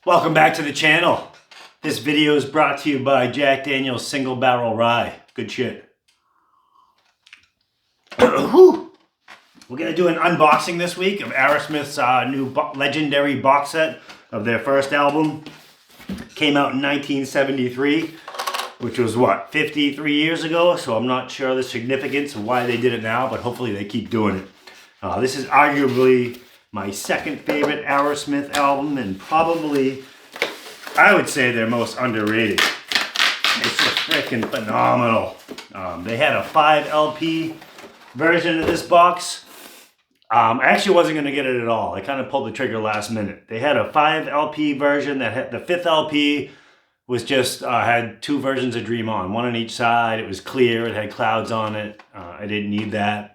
Welcome back to the channel. This video is brought to you by Jack Daniel's Single Barrel Rye. Good shit. We're gonna do an unboxing this week of AEROSMITH's new legendary box set of their first album. Came out in 1973, which was what, 53 years ago? So I'm not sure the significance of why they did it now, but hopefully they keep doing it. This is arguably my second favorite AEROSMITH album, and probably, I would say, their most underrated. It's just freaking phenomenal. They had a 5 LP version of this box. I actually wasn't going to get it at all. I kind of pulled the trigger last minute. They had a 5 LP version that had the 5th LP was just had 2 versions of Dream On, one on each side. It was clear. It had clouds on it. I didn't need that.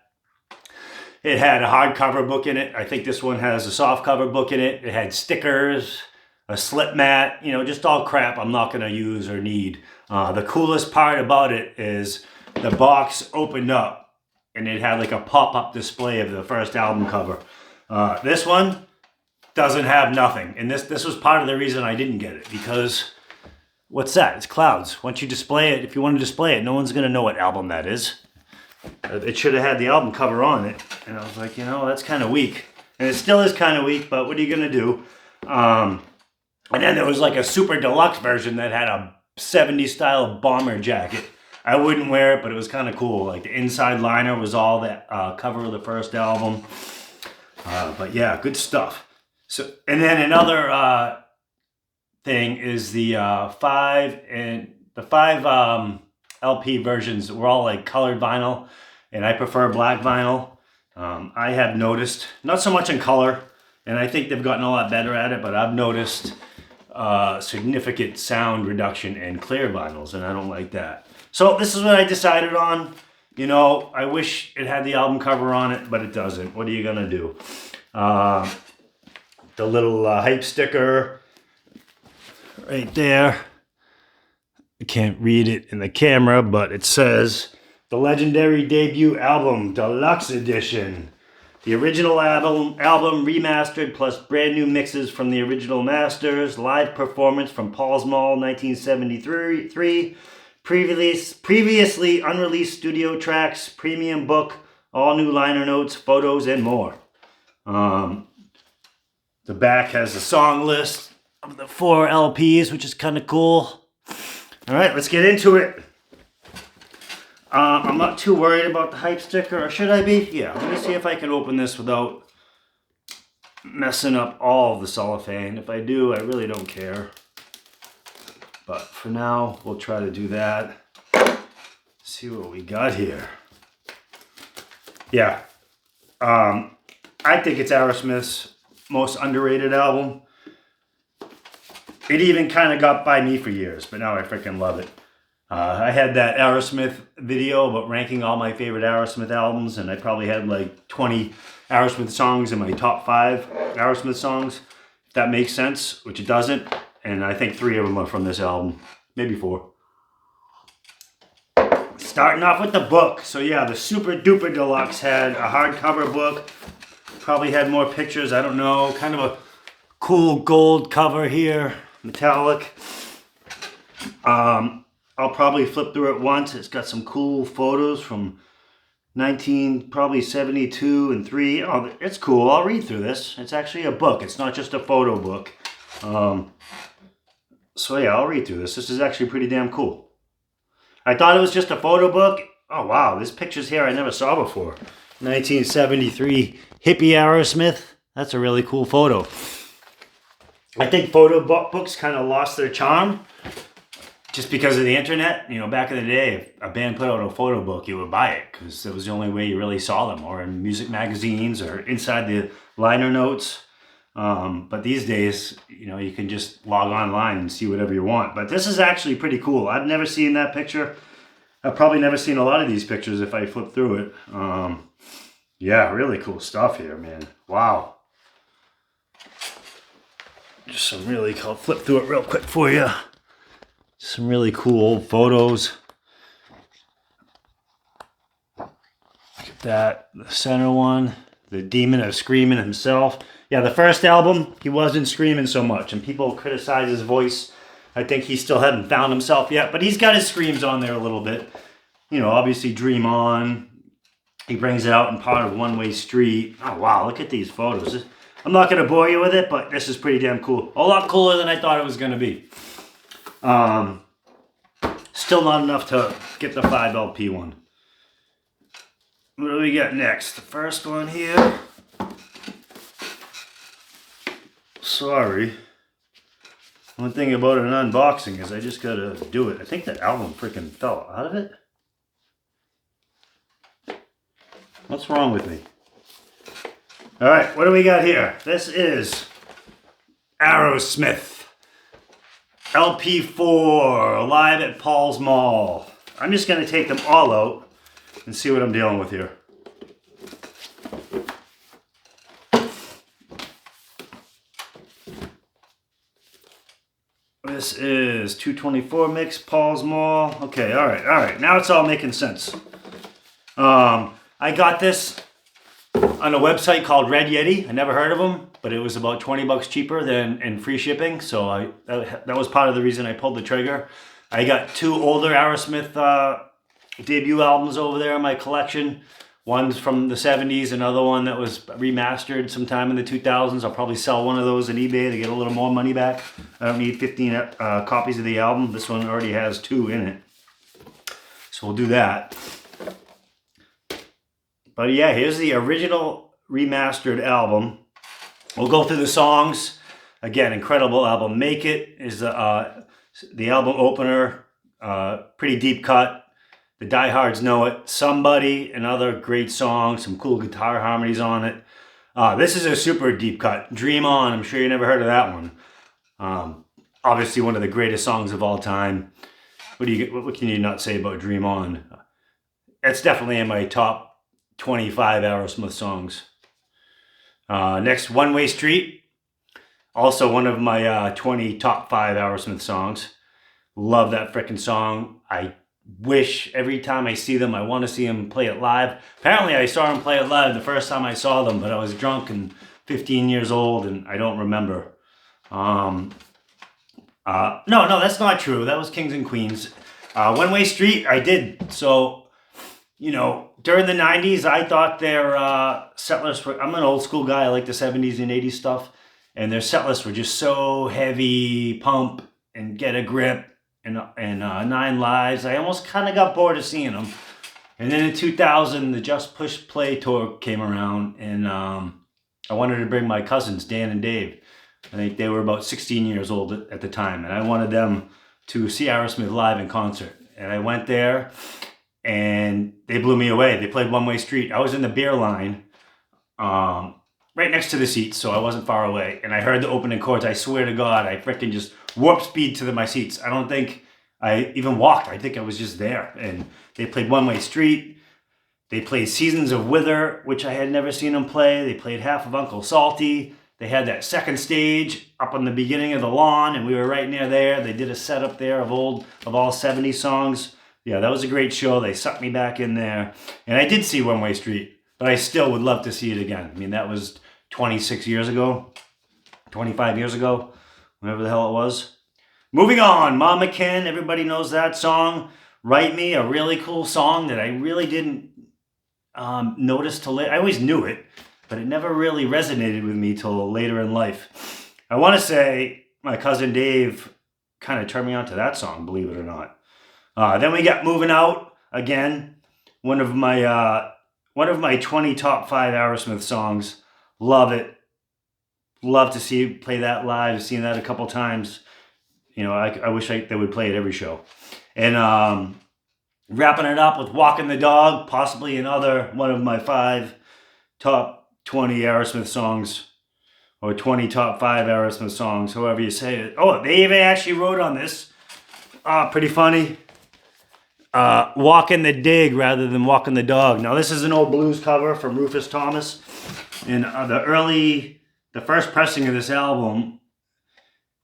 It had a hardcover book in it. I think this one has a soft cover book in it. It had stickers, a slip mat, you know, just all crap I'm not going to use or need. The coolest part about it is the box opened up and it had like a pop-up display of the first album cover. This one doesn't have nothing. And this was part of the reason I didn't get it, because what's that? It's clouds. Once you display it, if you want to display it, no one's going to know what album that is. It should have had the album cover on it. And I was like, you know, that's kind of weak. And it still is kind of weak, but what are you going to do? And then there was like a super deluxe version that had a 70s style bomber jacket. I wouldn't wear it, but it was kind of cool. Like the inside liner was all that cover of the first album. But yeah, good stuff. So, and then another thing is the 5 LP versions were all like colored vinyl, and I prefer black vinyl. I have noticed, not so much in color, and I think they've gotten a lot better at it, but I've noticed significant sound reduction in clear vinyls, and I don't like that. So this is what I decided on. You know, I wish it had the album cover on it, but it doesn't. What are you gonna do? The little hype sticker right there. I can't read it in the camera, but it says the legendary debut album, Deluxe Edition. The original album remastered plus brand new mixes from the original masters. Live performance from Paul's Mall 1973. Previously unreleased studio tracks, premium book, all new liner notes, photos, and more. The back has a song list of the 4 LPs, which is kind of cool. All right, let's get into it. I'm not too worried about the hype sticker, or should I be? Yeah, let me see if I can open this without messing up all of the cellophane. If I do, I really don't care. But for now, we'll try to do that. See what we got here. Yeah, I think it's AEROSMITH's most underrated album. It even kind of got by me for years, but now I freaking love it. I had that AEROSMITH video about ranking all my favorite AEROSMITH albums, and I probably had like 20 AEROSMITH songs in my top 5 AEROSMITH songs, if that makes sense, which it doesn't. And I think 3 of them are from this album, maybe 4. Starting off with the book. So yeah, the Super Duper Deluxe had a hardcover book. Probably had more pictures, I don't know. Kind of a cool gold cover here. Metallic. I'll probably flip through it once. It's got some cool photos from probably 72 and 3. Oh, it's cool. I'll read through this. It's actually a book. It's not just a photo book. So yeah, I'll read through this. This is actually pretty damn cool. I thought it was just a photo book. Oh wow, there's pictures here I never saw before. 1973 hippie AEROSMITH. That's a really cool photo. I think photo books kind of lost their charm just because of the internet. You know, back in the day, if a band put out a photo book, you would buy it because it was the only way you really saw them, or in music magazines or inside the liner notes. But these days, you know, you can just log online and see whatever you want. But this is actually pretty cool. I've never seen that picture. I've probably never seen a lot of these pictures if I flip through it. Yeah, really cool stuff here, man. Wow. Just some really cool, flip through it real quick for you. Some really cool old photos. Look at that, the center one. the demon of screaming himself. Yeah, the first album, he wasn't screaming so much, and people criticize his voice. I think he still hadn't found himself yet, but he's got his screams on there a little bit. You know, obviously Dream On. He brings it out in part of One Way Street. Oh, wow, look at these photos. I'm not going to bore you with it, but this is pretty damn cool. A lot cooler than I thought it was going to be. Still not enough to get the 5 LP one. What do we got next? The first one here. Sorry. One thing about an unboxing is I just gotta do it. I think that album freaking fell out of it. What's wrong with me? Alright, what do we got here? This is AEROSMITH. LP4, live at Paul's Mall. I'm just gonna take them all out and see what I'm dealing with here. This is 224 mix, Paul's Mall. Okay, all right. Now it's all making sense. I got this on a website called Red Yeti. I never heard of them, but it was about 20 bucks cheaper than in free shipping. So that was part of the reason I pulled the trigger. I got 2 older AEROSMITH debut albums over there in my collection. One's from the 70s, another one that was remastered sometime in the 2000s. I'll probably sell one of those on eBay to get a little more money back. I don't need 15 copies of the album. This one already has 2 in it. So we'll do that. But yeah, here's the original remastered album. We'll go through the songs. Again, incredible album. Make It is the album opener. Pretty deep cut. The diehards know it. Somebody, another great song, some cool guitar harmonies on it. This is a super deep cut. Dream On, I'm sure you never heard of that one. Obviously one of the greatest songs of all time. What can you not say about Dream On? It's definitely in my top 25 AEROSMITH songs. Next, One Way Street. Also one of my 20 top 5 AEROSMITH songs. Love that frickin' song. I wish every time I see them, I want to see them play it live. Apparently I saw them play it live the first time I saw them, but I was drunk and 15 years old and I don't remember. No, that's not true. That was Kings and Queens. One Way Street, I did. So, you know, during the 90s, I thought their set lists were, I'm an old school guy. I like the 70s and 80s stuff. And their set lists were just so heavy, pump and get a grip. And 9 Lives. I almost kind of got bored of seeing them. And then in 2000, the Just Push Play tour came around, and I wanted to bring my cousins, Dan and Dave. I think they were about 16 years old at the time, and I wanted them to see AEROSMITH live in concert. And I went there, and they blew me away. They played One Way Street. I was in the beer line, right next to the seats, so I wasn't far away. And I heard the opening chords. I swear to God, I freaking just warp speed to my seats. I don't think I even walked. I think I was just there. And they played One Way Street. They played Seasons of Wither, which I had never seen them play. They played half of Uncle Salty. They had that second stage up on the beginning of the lawn, and we were right near there. They did a set up there of all 70 songs. Yeah, that was a great show. They sucked me back in there. And I did see One Way Street, but I still would love to see it again. I mean, that was 26 years ago, 25 years ago, whatever the hell it was. Moving on, Mama Ken, everybody knows that song. Write Me, a really cool song that I really didn't notice till later. I always knew it, but it never really resonated with me till later in life. I want to say my cousin Dave kind of turned me on to that song, believe it or not. Then we got Moving Out, again, one of my 20 top 5 AEROSMITH songs. Love it. Love to see play that live. I've seen that a couple times. You know, I wish they would play it every show. And wrapping it up with Walking the Dog, possibly another one of my 5 top 20 AEROSMITH songs. Or 20 top 5 AEROSMITH songs, however you say it. Oh, they even actually wrote on this. Pretty funny. Walking the Dig rather than Walking the Dog. Now, this is an old blues cover from Rufus Thomas. And the first pressing of this album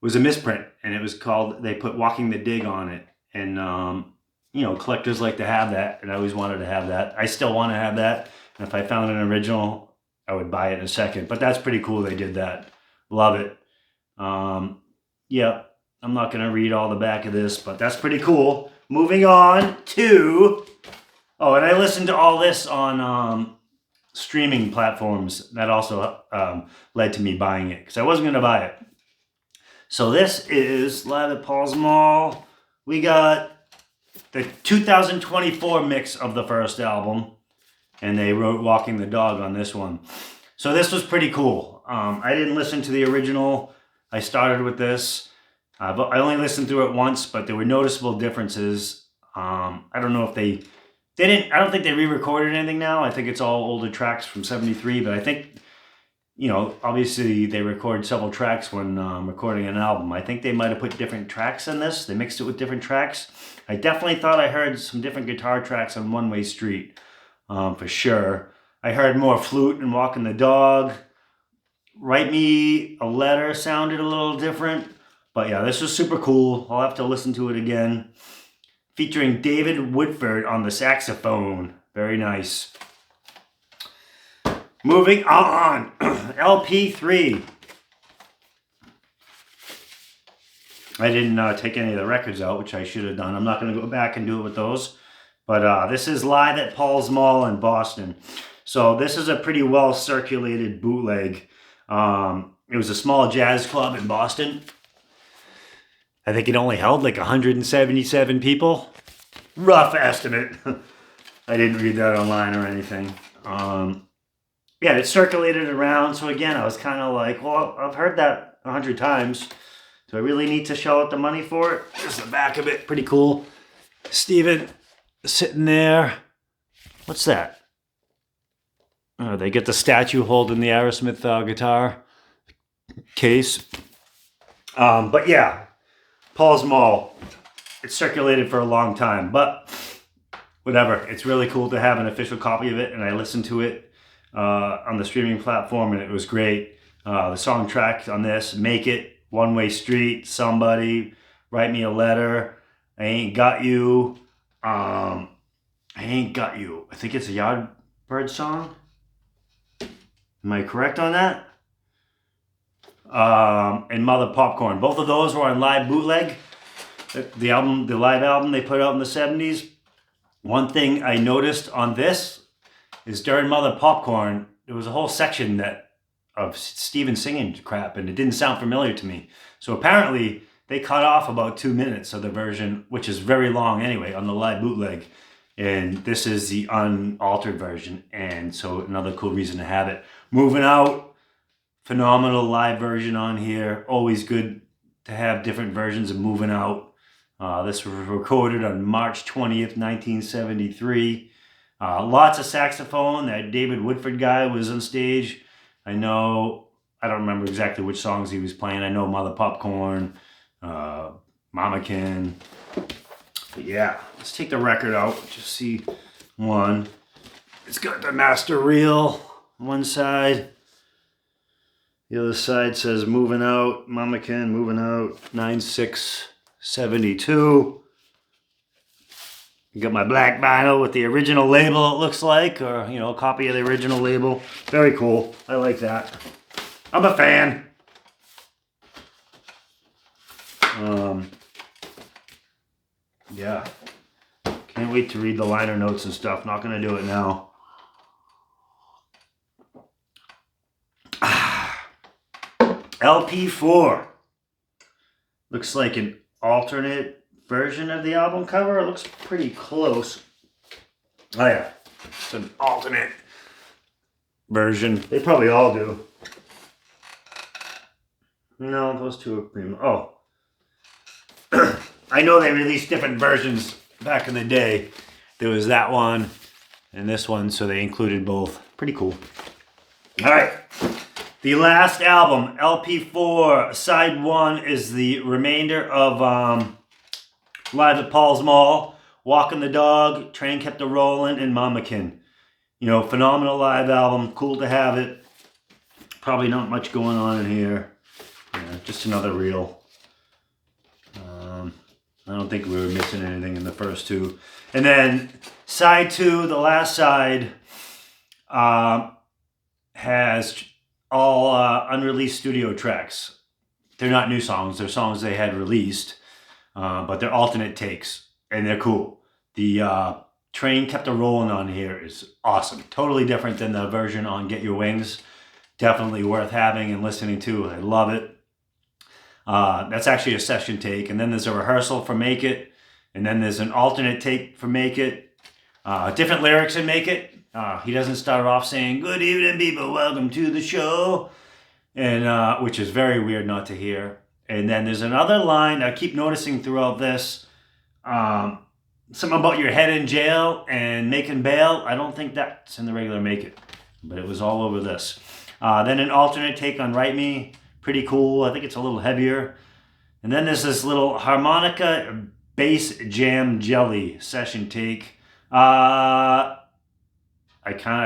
was a misprint, and it was called, they put Walking the Dig on it. And, you know, collectors like to have that, and I always wanted to have that. I still want to have that. And if I found an original, I would buy it in a second. But that's pretty cool they did that. Love it. Yeah, I'm not going to read all the back of this, but that's pretty cool. Moving on to... Oh, and I listened to all this on streaming platforms. That also led to me buying it, because I wasn't going to buy it. So this is live at Paul's Mall. We got the 2024 mix of the first album, and they wrote Walking the Dog on this one. So this was pretty cool. I didn't listen to the original. I started with this. I only listened through it once, but there were noticeable differences. I don't know if they didn't, I don't think they re-recorded anything now. I think it's all older tracks from 73, but I think, you know, obviously they record several tracks when recording an album. I think they might have put different tracks in this. They mixed it with different tracks. I definitely thought I heard some different guitar tracks on One Way Street, for sure. I heard more flute and Walking the Dog. Write Me a Letter sounded a little different. But yeah, this was super cool. I'll have to listen to it again. Featuring David Woodford on the saxophone. Very nice. Moving on. LP3. I didn't take any of the records out, which I should have done. I'm not going to go back and do it with those. But this is live at Paul's Mall in Boston. So this is a pretty well circulated bootleg. It was a small jazz club in Boston. I think it only held like 177 people. Rough estimate. I didn't read that online or anything. Yeah, it circulated around. So again, I was kind of like, well, I've heard that 100 times. Do I really need to shell out the money for it? There's the back of it. Pretty cool. Steven sitting there. What's that? Oh, they get the statue holding the AEROSMITH guitar case. But yeah, Paul's Mall. It circulated for a long time, but whatever. It's really cool to have an official copy of it, and I listened to it on the streaming platform, and it was great. The song track on this, Make It, One Way Street, Somebody, Write Me a Letter, I Ain't Got You, I Ain't Got You. I think it's a Yardbird song. Am I correct on that? And Mother Popcorn. Both of those were on live bootleg. The live album they put out in the 70s. One thing I noticed on this is during Mother Popcorn, there was a whole section of Steven singing crap, and it didn't sound familiar to me. So apparently they cut off about 2 minutes of the version, which is very long anyway, on the live bootleg. And this is the unaltered version, and so another cool reason to have it. Moving Out, phenomenal live version on here. Always good to have different versions of Moving Out. This was recorded on March 20th, 1973. Lots of saxophone. That David Woodford guy was on stage. I don't remember exactly which songs he was playing. I know Mother Popcorn, Mamakin. But yeah, let's take the record out. Just see one. It's got the master reel on one side. The other side says Moving Out, Mamakin, Moving Out, 9/6/72. You got my black vinyl with the original label, it looks like, or, you know, a copy of the original label. Very cool. I like that. I'm a fan. Yeah. Can't wait to read the liner notes and stuff. Not going to do it now. LP4. Looks like an alternate version of the album cover. It looks pretty close. Oh yeah. It's an alternate version. They probably all do. No, those two are premium. Oh. I know they released different versions back in the day. There was that one and this one, so they included both. Pretty cool. All right. The last album, LP4, side 1, is the remainder of Live at Paul's Mall, Walking the Dog, Train Kept a Rollin', and Mamakin. You know, phenomenal live album. Cool to have it. Probably not much going on in here. Yeah, just another reel. I don't think we were missing anything in the first two. And then side 2, the last side, had has all unreleased studio tracks. They're not new songs, they're songs they had released, but they're alternate takes, and they're cool. The Train Kept a Rollin' on here is awesome. Totally different than the version on Get Your Wings. Definitely worth having and listening to. I love it. That's actually a session take, and then there's a rehearsal for Make It, and then there's an alternate take for Make It. Different lyrics in Make It. He doesn't start off saying, "Good evening, people, welcome to the show," and which is very weird not to hear. And then there's another line I keep noticing throughout this, something about your head in jail and making bail. I don't think that's in the regular Make It, but it was all over this. Then an alternate take on Write Me, pretty cool. I think it's a little heavier. And then there's this little harmonica bass jam jelly session take. I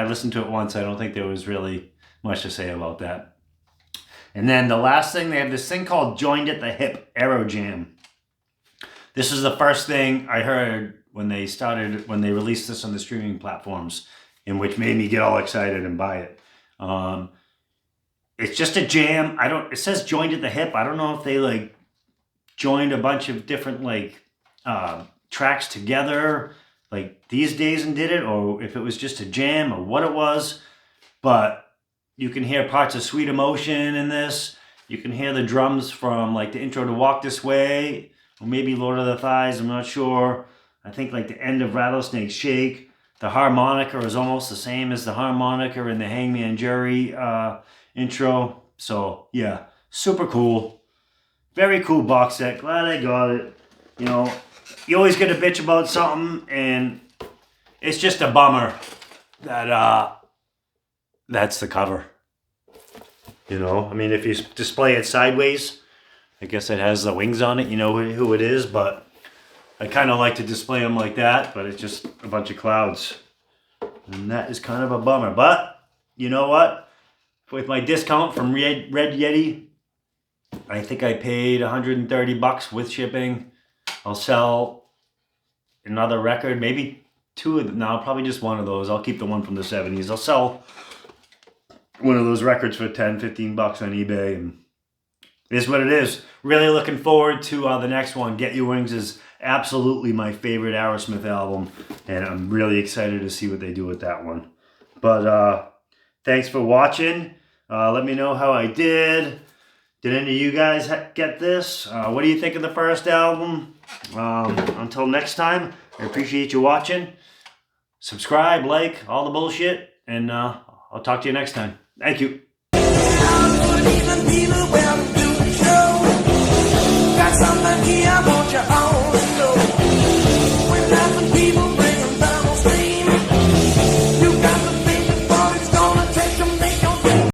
listened to it once. I don't think there was really much to say about that. And then the last thing, they have this thing called Joined at the Hip Aero Jam. This is the first thing I heard when they released this on the streaming platforms, and which made me get all excited and buy it. It's just a jam. It says Joined at the Hip. I don't know if they like joined a bunch of different like tracks together like these days and did it, or if it was just a jam or what it was. But you can hear parts of Sweet Emotion in this. You can hear the drums from like the intro to Walk This Way, or maybe Lord of the Thighs, I'm not sure. I think like the end of Rattlesnake Shake. The harmonica is almost the same as the harmonica in the Hangman Jury intro. So yeah, super cool. Very cool box set. Glad I got it. You know, you always get a bitch about something, and it's just a bummer that that's the cover. You know, I mean, if you display it sideways, I guess it has the wings on it, you know who it is, but I kind of like to display them like that, but it's just a bunch of clouds. And that is kind of a bummer. But, you know what? With my discount from Red Yeti, I think I paid $130 with shipping. I'll sell another record, maybe two of them. No, probably just one of those. I'll keep the one from the 70s. I'll sell one of those records for $10, $15 on eBay, and it is what it is. Really looking forward to the next one. Get Your Wings is absolutely my favorite AEROSMITH album, and I'm really excited to see what they do with that one. But thanks for watching. Let me know how I did. Did any of you guys get this? What do you think of the first album? Until next time, I appreciate you watching. Subscribe, like, all the bullshit, and I'll talk to you next time. Thank you. Got something here.